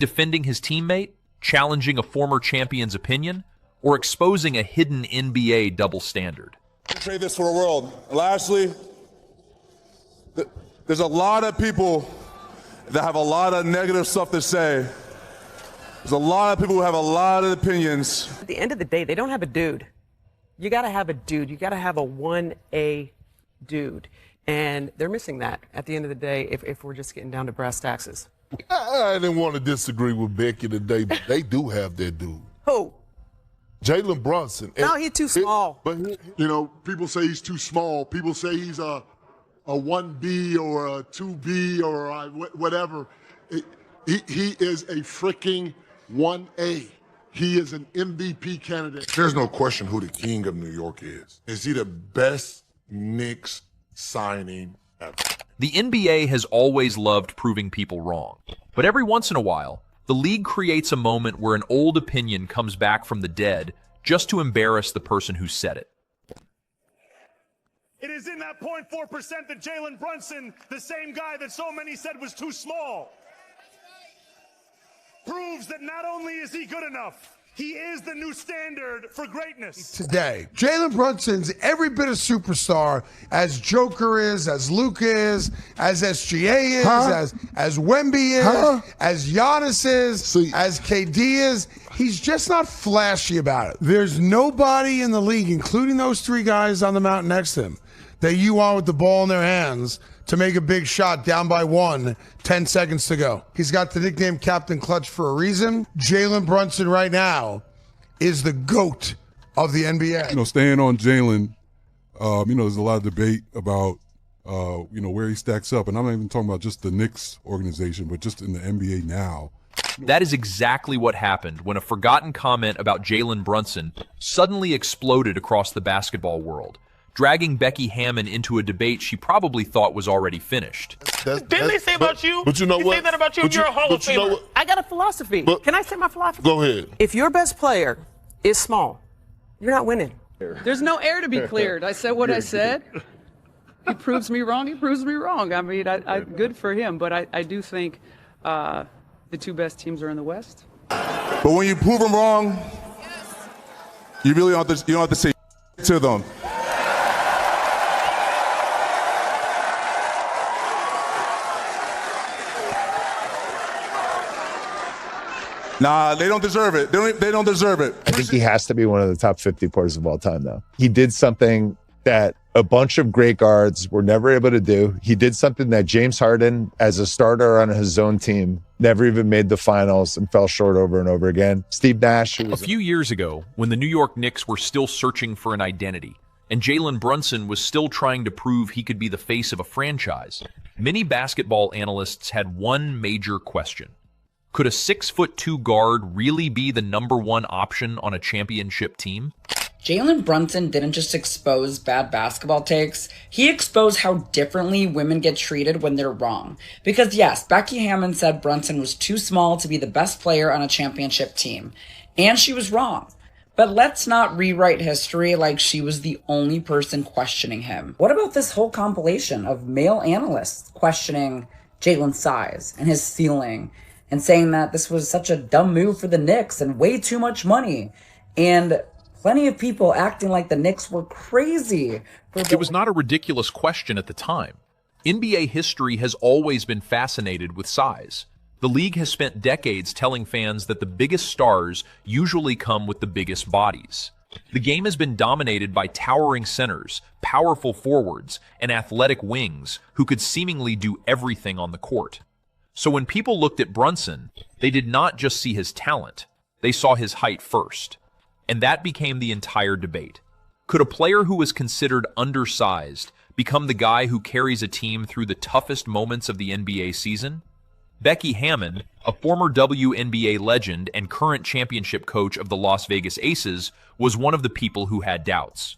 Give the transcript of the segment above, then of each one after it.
Defending his teammate, challenging a former champion's opinion, or exposing a hidden NBA double standard? Trade this for the world. Lastly, there's a lot of people that have a lot of negative stuff to say. There's a lot of people who have a lot of opinions. At the end of the day, they don't have a dude. You got to have a dude. You got to have a 1A dude. And they're missing that at the end of the day if we're just getting down to brass taxes. I didn't want to disagree with Becky today, but they do have that dude. Who? Jalen Brunson. No, he's too small. You know, people say he's too small. People say he's a 1B or a 2B or a whatever. He is a freaking 1A. He is an MVP candidate. There's no question who the king of New York is. Is he the best Knicks signing ever? The NBA has always loved proving people wrong. But every once in a while, the league creates a moment where an old opinion comes back from the dead just to embarrass the person who said it. It is in that 0.4% that Jalen Brunson, the same guy that so many said was too small, proves that not only is he good enough, he is the new standard for greatness. Today, Jalen Brunson's every bit of superstar as Joker is, as Luka is, as SGA is, as Wemby is, as Giannis is, as KD is. He's just not flashy about it. There's nobody in the league, including those three guys on the mountain next to him, that you want with the ball in their hands to make a big shot down by 10 seconds to go. He's got the nickname Captain Clutch for a reason. Jalen Brunson right now is the GOAT of the NBA. You know, staying on Jalen, there's a lot of debate about, where he stacks up. And I'm not even talking about just the Knicks organization, but just in the NBA now. That is exactly what happened when a forgotten comment about Jalen Brunson suddenly exploded across the basketball world, dragging Becky Hammon into a debate she probably thought was already finished. Didn't they say about you? But you know what? They say that about you. You're a Hall of Famer. I got a philosophy. Can I say my philosophy? Go ahead. If your best player is small, you're not winning. There's no air to be cleared. I said what I said. He proves me wrong. He proves me wrong. I mean, I good for him. But I do think the two best teams are in the West. But when you prove them wrong, you really don't have to say to them. Nah, they don't deserve it. They don't deserve it. I think he has to be one of the top 50 players of all time, though. He did something that a bunch of great guards were never able to do. He did something that James Harden, as a starter on his own team, never even made the finals and fell short over and over again. Steve Nash. A few years ago, when the New York Knicks were still searching for an identity, and Jalen Brunson was still trying to prove he could be the face of a franchise, many basketball analysts had one major question. Could a 6'2" guard really be the #1 option on a championship team? Jalen Brunson didn't just expose bad basketball takes, he exposed how differently women get treated when they're wrong. Because yes, Becky Hammon said Brunson was too small to be the best player on a championship team. And she was wrong. But let's not rewrite history like she was the only person questioning him. What about this whole compilation of male analysts questioning Jalen's size and his ceiling, and saying that this was such a dumb move for the Knicks and way too much money, and plenty of people acting like the Knicks were crazy. It was not a ridiculous question at the time. NBA history has always been fascinated with size. The league has spent decades telling fans that the biggest stars usually come with the biggest bodies. The game has been dominated by towering centers, powerful forwards, and athletic wings who could seemingly do everything on the court. So when people looked at Brunson, they did not just see his talent, they saw his height first. And that became the entire debate. Could a player who was considered undersized become the guy who carries a team through the toughest moments of the NBA season? Becky Hammon, a former WNBA legend and current championship coach of the Las Vegas Aces, was one of the people who had doubts.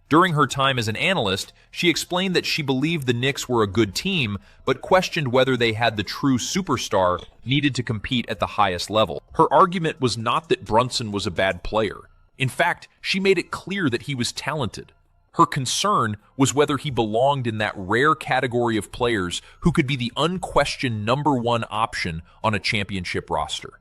During her time as an analyst, she explained that she believed the Knicks were a good team, but questioned whether they had the true superstar needed to compete at the highest level. Her argument was not that Brunson was a bad player. In fact, she made it clear that he was talented. Her concern was whether he belonged in that rare category of players who could be the unquestioned #1 option on a championship roster.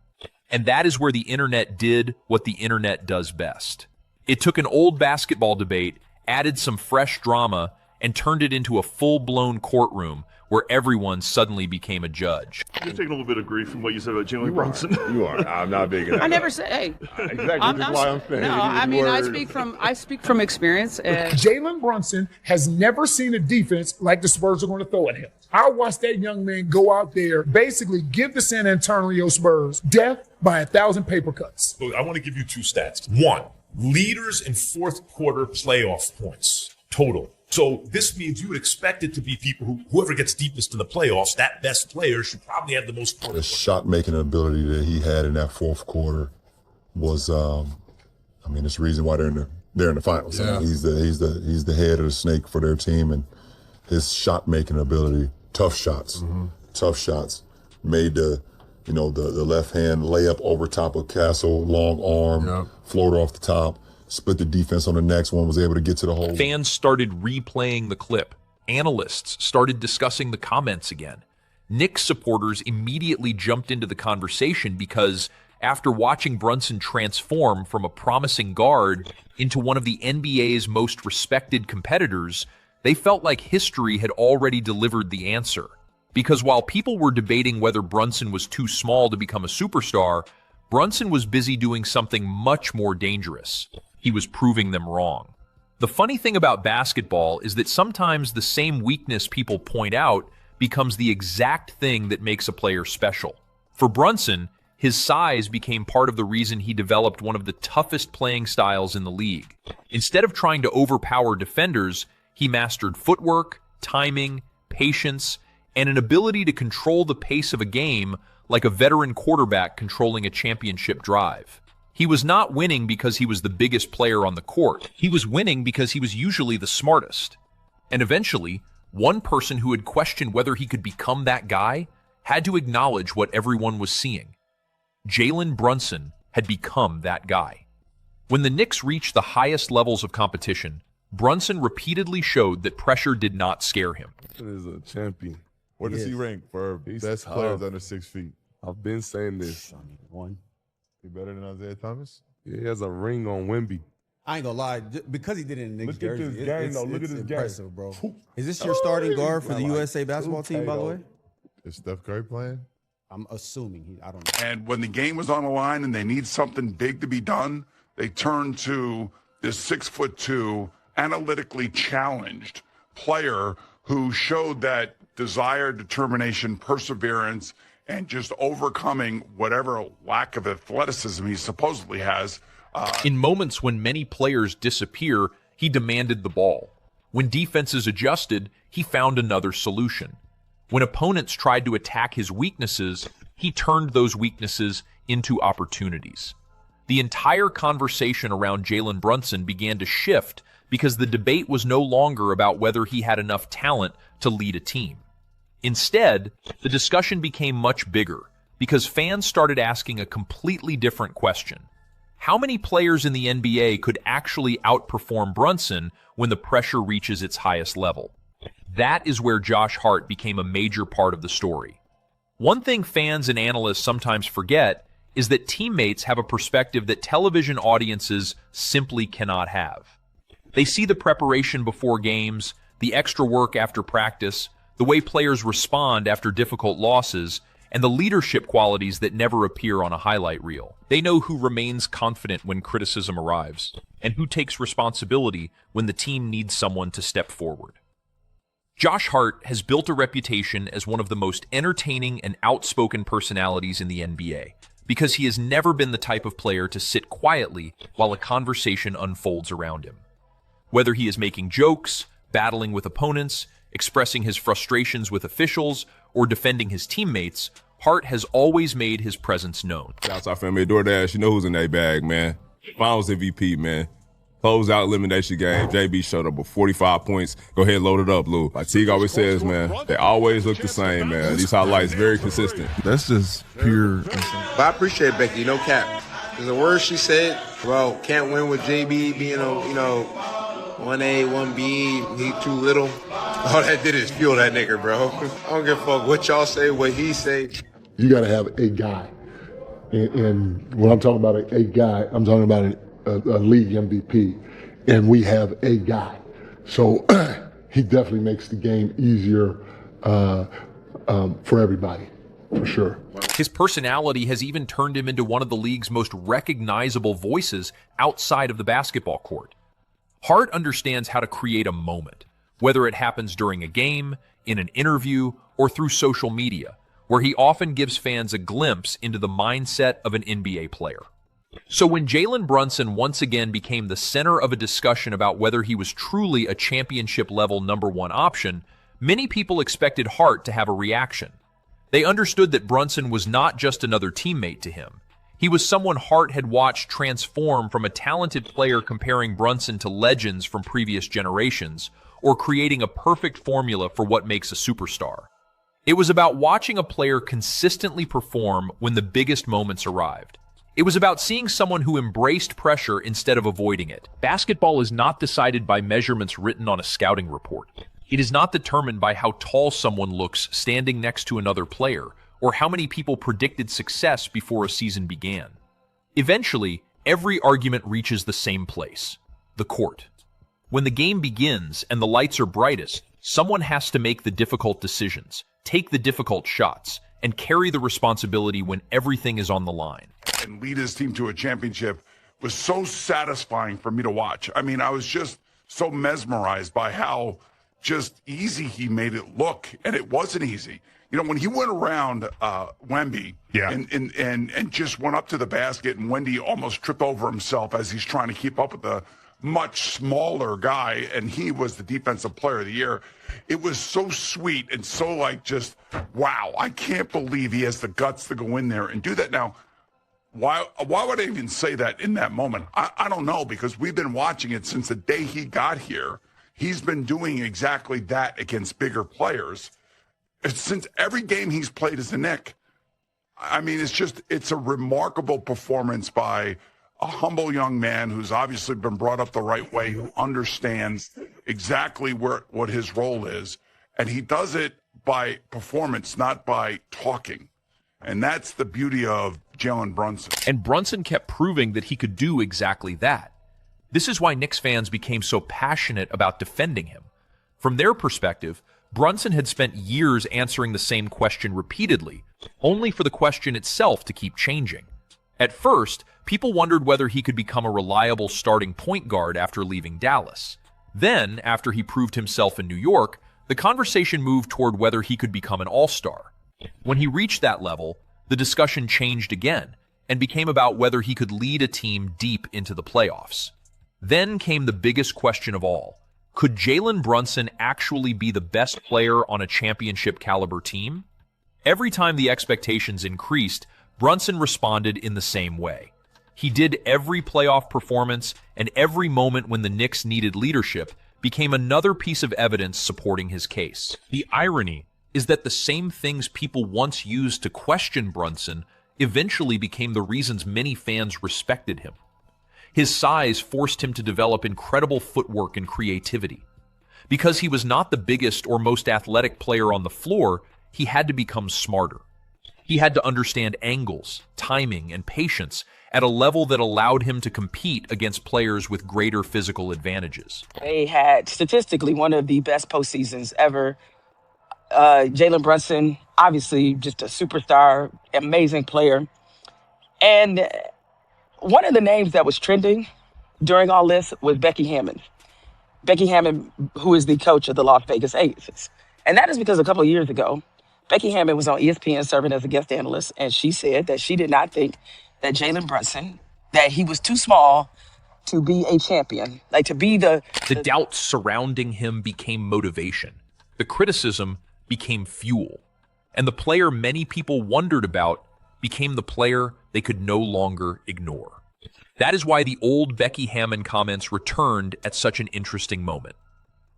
And that is where the internet did what the internet does best. It took an old basketball debate, added some fresh drama, and turned it into a full-blown courtroom where everyone suddenly became a judge. You're taking a little bit of grief from what you said about Jalen Brunson. You are. I'm not big enough. I never said, hey. Exactly. That's why I'm saying. No, I mean, I speak from experience. And Jalen Brunson has never seen a defense like the Spurs are going to throw at him. I watched that young man go out there, basically give the San Antonio Spurs death by 1,000 paper cuts. Look, I want to give you 2 stats. 1, leaders in fourth quarter playoff points total. So this means you would expect it to be people whoever gets deepest in the playoffs, that best player should probably have the most points. The shot-making ability that he had in that fourth quarter was, it's the reason why they're in the finals. Yeah. I mean, he's the head of the snake for their team, and his shot-making ability, tough shots, made the left hand layup over top of Castle, long arm, floater off the top. Split the defense on the next one, was able to get to the hole. Fans started replaying the clip. Analysts started discussing the comments again. Knicks supporters immediately jumped into the conversation because after watching Brunson transform from a promising guard into one of the NBA's most respected competitors, they felt like history had already delivered the answer. Because while people were debating whether Brunson was too small to become a superstar, Brunson was busy doing something much more dangerous. He was proving them wrong. The funny thing about basketball is that sometimes the same weakness people point out becomes the exact thing that makes a player special. For Brunson, his size became part of the reason he developed one of the toughest playing styles in the league. Instead of trying to overpower defenders, he mastered footwork, timing, patience, and an ability to control the pace of a game like a veteran quarterback controlling a championship drive. He was not winning because he was the biggest player on the court. He was winning because he was usually the smartest. And eventually, one person who had questioned whether he could become that guy had to acknowledge what everyone was seeing. Jalen Brunson had become that guy. When the Knicks reached the highest levels of competition, Brunson repeatedly showed that pressure did not scare him. He is a champion. Where does he rank for best players under 6 feet? I've been saying this. One. He better than Isaiah Thomas? Yeah, he has a ring on Wemby. I ain't gonna lie, because he did it in the Knicks jersey. Look at this game, though. Look at this impressive, bro. Is this your starting guard for the USA basketball team, by the way? Is Steph Curry playing? I'm assuming I don't know. And when the game was on the line and they need something big to be done, they turn to this 6'2", analytically challenged player who showed that desire, determination, perseverance, and just overcoming whatever lack of athleticism he supposedly has. In moments when many players disappear, he demanded the ball. When defenses adjusted, he found another solution. When opponents tried to attack his weaknesses, he turned those weaknesses into opportunities. The entire conversation around Jalen Brunson began to shift because the debate was no longer about whether he had enough talent to lead a team. Instead, the discussion became much bigger because fans started asking a completely different question. How many players in the NBA could actually outperform Brunson when the pressure reaches its highest level? That is where Josh Hart became a major part of the story. One thing fans and analysts sometimes forget is that teammates have a perspective that television audiences simply cannot have. They see the preparation before games, the extra work after practice, the way players respond after difficult losses, and the leadership qualities that never appear on a highlight reel. They know who remains confident when criticism arrives, and who takes responsibility when the team needs someone to step forward. Josh Hart has built a reputation as one of the most entertaining and outspoken personalities in the NBA, because he has never been the type of player to sit quietly while a conversation unfolds around him. Whether he is making jokes, battling with opponents, expressing his frustrations with officials, or defending his teammates, Hart has always made his presence known. Shouts out family DoorDash. You know who's in that bag, man. Finals MVP, man. Close-out elimination game. JB showed up with 45 points. Go ahead, load it up, Lou. Like Teague always says, man, they always look the same, man. These highlights very consistent. That's just pure. But I appreciate Becky, no cap. Because the words she said, well, can't win with JB being a, 1A, 1B, he too little. All that did is fuel that nigga, bro. I don't give a fuck what y'all say, what he say. You got to have a guy. And when I'm talking about a guy, I'm talking about a league MVP. And we have a guy. So he definitely makes the game easier for everybody, for sure. His personality has even turned him into one of the league's most recognizable voices outside of the basketball court. Hart understands how to create a moment, whether it happens during a game, in an interview, or through social media, where he often gives fans a glimpse into the mindset of an NBA player. So when Jalen Brunson once again became the center of a discussion about whether he was truly a championship-level #1 option, many people expected Hart to have a reaction. They understood that Brunson was not just another teammate to him. He was someone Hart had watched transform from a talented player comparing Brunson to legends from previous generations, or creating a perfect formula for what makes a superstar. It was about watching a player consistently perform when the biggest moments arrived. It was about seeing someone who embraced pressure instead of avoiding it. Basketball is not decided by measurements written on a scouting report. It is not determined by how tall someone looks standing next to another player, or how many people predicted success before a season began. Eventually, every argument reaches the same place: the court. When the game begins and the lights are brightest, someone has to make the difficult decisions, take the difficult shots, and carry the responsibility when everything is on the line. And lead his team to a championship was so satisfying for me to watch. I mean, I was just so mesmerized by how just easy he made it look, and it wasn't easy. You know, when he went around Wemby and just went up to the basket, and Wemby almost tripped over himself as he's trying to keep up with the much smaller guy, and he was the defensive player of the year. It was so sweet and so like just, wow, I can't believe he has the guts to go in there and do that. Now, why would I even say that in that moment? I don't know, because we've been watching it since the day he got here. He's been doing exactly that against bigger players. Since every game he's played as a Knick. I mean, it's a remarkable performance by a humble young man who's obviously been brought up the right way, who understands exactly what his role is. And he does it by performance, not by talking. And that's the beauty of Jalen Brunson. And Brunson kept proving that he could do exactly that. This is why Knicks fans became so passionate about defending him. From their perspective, Brunson had spent years answering the same question repeatedly, only for the question itself to keep changing. At first, people wondered whether he could become a reliable starting point guard after leaving Dallas. Then, after he proved himself in New York, the conversation moved toward whether he could become an all-star. When he reached that level, the discussion changed again and became about whether he could lead a team deep into the playoffs. Then came the biggest question of all. Could Jalen Brunson actually be the best player on a championship-caliber team? Every time the expectations increased, Brunson responded in the same way. He did every playoff performance, and every moment when the Knicks needed leadership became another piece of evidence supporting his case. The irony is that the same things people once used to question Brunson eventually became the reasons many fans respected him. His size forced him to develop incredible footwork and creativity. Because he was not the biggest or most athletic player on the floor, he had to become smarter. He had to understand angles, timing, and patience at a level that allowed him to compete against players with greater physical advantages. They had statistically one of the best postseasons ever. Jalen Brunson, obviously just a superstar, amazing player. And one of the names that was trending during all this was Becky Hammon. Becky Hammon, who is the coach of the Las Vegas Aces. And that is because a couple of years ago, Becky Hammon was on ESPN serving as a guest analyst, and she said that she did not think that Jalen Brunson, that he was too small to be a champion, like to be the doubts surrounding him became motivation. The criticism became fuel. And the player many people wondered about became the player they could no longer ignore. That is why the old Becky Hammon comments returned at such an interesting moment.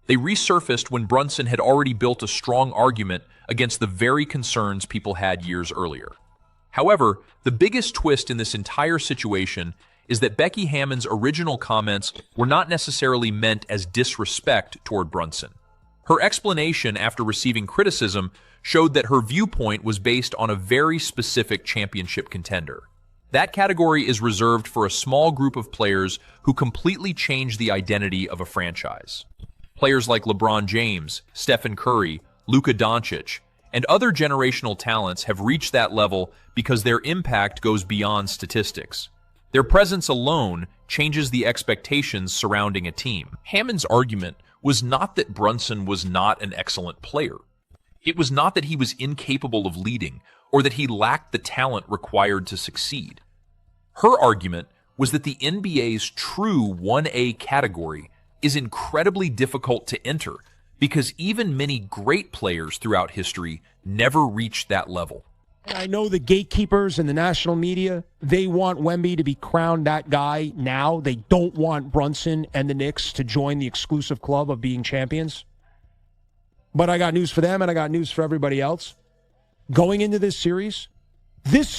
They resurfaced when Brunson had already built a strong argument against the very concerns people had years earlier. However, the biggest twist in this entire situation is that Becky Hammon's original comments were not necessarily meant as disrespect toward Brunson. Her explanation after receiving criticism showed that her viewpoint was based on a very specific championship contender. That category is reserved for a small group of players who completely change the identity of a franchise. Players like LeBron James, Stephen Curry, Luka Doncic, and other generational talents have reached that level because their impact goes beyond statistics. Their presence alone changes the expectations surrounding a team. Hammon's argument was not that Brunson was not an excellent player. It was not that he was incapable of leading or that he lacked the talent required to succeed. Her argument was that the NBA's true 1A category is incredibly difficult to enter because even many great players throughout history never reached that level. I know the gatekeepers and the national media, they want Wemby to be crowned that guy now. They don't want Brunson and the Knicks to join the exclusive club of being champions. But I got news for them and I got news for everybody else. Going into this series, I'm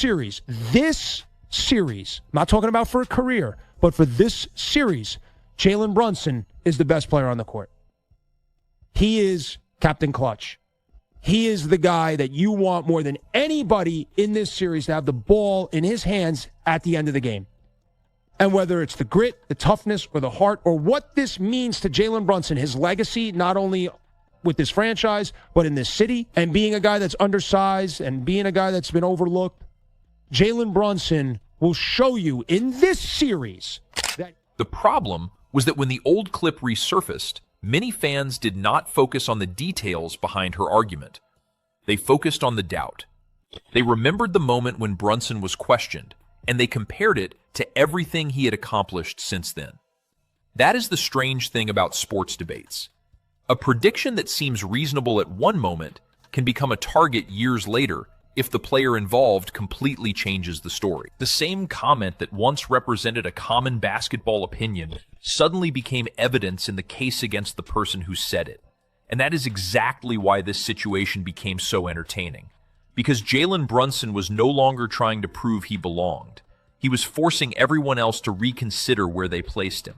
not talking about for a career, but for this series, Jalen Brunson is the best player on the court. He is Captain Clutch. He is the guy that you want more than anybody in this series to have the ball in his hands at the end of the game. And whether it's the grit, the toughness, or the heart, or what this means to Jalen Brunson, his legacy, not only with this franchise, but in this city, and being a guy that's undersized and being a guy that's been overlooked, Jalen Brunson will show you in this series that... The problem was that when the old clip resurfaced, many fans did not focus on the details behind her argument. They focused on the doubt. They remembered the moment when Brunson was questioned, and they compared it to everything he had accomplished since then. That is the strange thing about sports debates. A prediction that seems reasonable at one moment can become a target years later if the player involved completely changes the story. The same comment that once represented a common basketball opinion suddenly became evidence in the case against the person who said it. And that is exactly why this situation became so entertaining. Because Jalen Brunson was no longer trying to prove he belonged. He was forcing everyone else to reconsider where they placed him.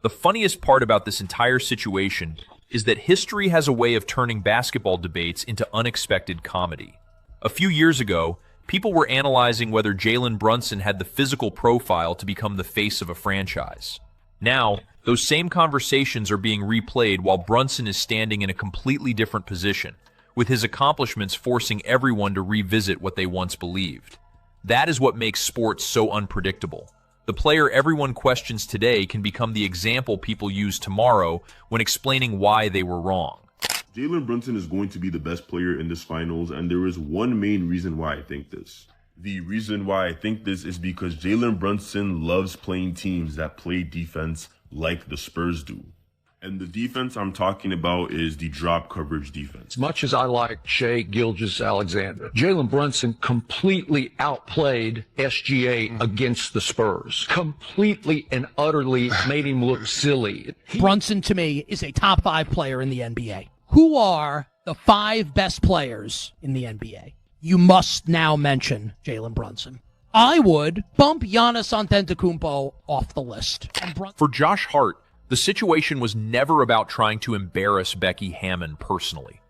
The funniest part about this entire situation is that history has a way of turning basketball debates into unexpected comedy. A few years ago, people were analyzing whether Jalen Brunson had the physical profile to become the face of a franchise. Now, those same conversations are being replayed while Brunson is standing in a completely different position, with his accomplishments forcing everyone to revisit what they once believed. That is what makes sports so unpredictable. The player everyone questions today can become the example people use tomorrow when explaining why they were wrong. Jalen Brunson is going to be the best player in this finals, and there is one main reason why I think this. The reason why I think this is because Jalen Brunson loves playing teams that play defense like the Spurs do. And the defense I'm talking about is the drop coverage defense. As much as I like Shai Gilgeous-Alexander, Jalen Brunson completely outplayed SGA against the Spurs. Completely and utterly made him look silly. Brunson, to me, is a top 5 player in the NBA. Who are the 5 best players in the NBA? You must now mention Jalen Brunson. I would bump Giannis Antetokounmpo off the list. For Josh Hart, the situation was never about trying to embarrass Becky Hammon personally.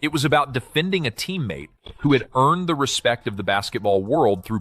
It was about defending a teammate who had earned the respect of the basketball world through